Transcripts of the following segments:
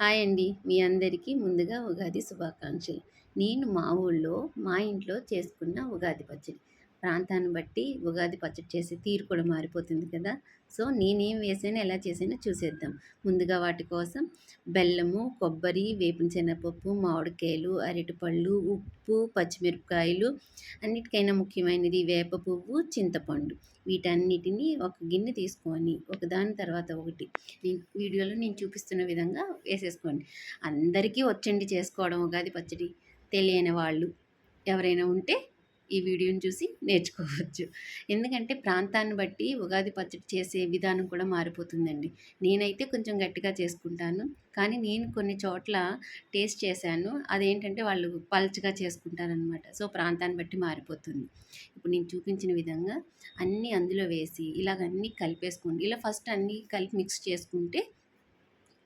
Hi అండి. మీ అందరికీ ముందుగా ఉగాది శుభాకాంక్షలు. నేను మా ఊళ్ళో, మా ఇంట్లో చేసుకున్న ఉగాది పచ్చడి. ప్రాంతాన్ని బట్టి ఉగాది పచ్చడి చేసే తీరు కూడా మారిపోతుంది కదా! సో, నేనేం వేసానో, ఎలా చేశానో చూసేద్దాం. ముందుగా వాటి కోసం బెల్లము, కొబ్బరి, వేపిన శనగపప్పు, మామిడికాయలు, అరటిపళ్ళు, ఉప్పు, పచ్చిమిరపకాయలు, అన్నిటికైనా ముఖ్యమైనది వేప పువ్వు, చింతపండు. వీటన్నిటిని ఒక గిన్నె తీసుకొని ఒకదాని తర్వాత ఒకటి నేను చూపిస్తున్న విధంగా వేసేసుకోండి. అందరికీ వచ్చండి చేసుకోవడం ఉగాది పచ్చడి. తెలియని వాళ్ళు ఎవరైనా ఉంటే ఈ వీడియోని చూసి నేర్చుకోవచ్చు. ఎందుకంటే ప్రాంతాన్ని బట్టి ఉగాది పచ్చడి చేసే విధానం కూడా మారిపోతుందండి. నేనైతే కొంచెం గట్టిగా చేసుకుంటాను. కానీ నేను కొన్ని చోట్ల టేస్ట్ చేశాను. అదేంటంటే వాళ్ళు పల్చగా చేసుకుంటారనమాట. సో, ప్రాంతాన్ని బట్టి మారిపోతుంది. ఇప్పుడు నేను చూపించిన విధంగా అన్నీ అందులో వేసి ఇలాగ అన్నీ కలిపేసుకోండి. ఇలా ఫస్ట్ అన్నీ కలిపి మిక్స్ చేసుకుంటే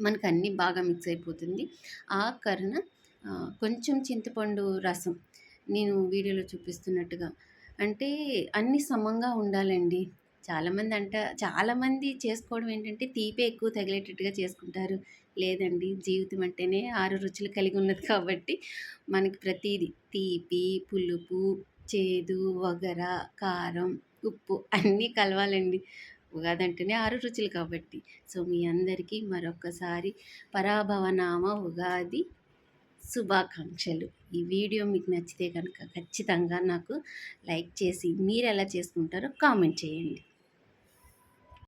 మనకు అన్నీ బాగా మిక్స్ అయిపోతుంది. ఆఖరిన కొంచెం చింతపండు రసం నేను వీడియోలో చూపిస్తున్నట్టుగా అంటే అన్నీ సమంగా ఉండాలండి. చాలామంది చేసుకోవడం ఏంటంటే తీపే ఎక్కువ తగిలేటట్టుగా చేసుకుంటారు. లేదండి, జీవితం అంటేనే 6 రుచులు కలిగి ఉన్నది కాబట్టి మనకి ప్రతీది తీపి, పులుపు, చేదు, వగర, కారం, ఉప్పు అన్నీ కలవాలండి. ఉగాది అంటేనే 6 రుచులు కాబట్టి. సో, మీ అందరికీ మరొక్కసారి పరాభవనామ ఉగాది శుభాకాంక్షలు. ఈ వీడియో మీకు నచ్చితే కనుక ఖచ్చితంగా నాకు లైక్ చేసి మీరెలా చేసుకుంటారో కామెంట్ చేయండి.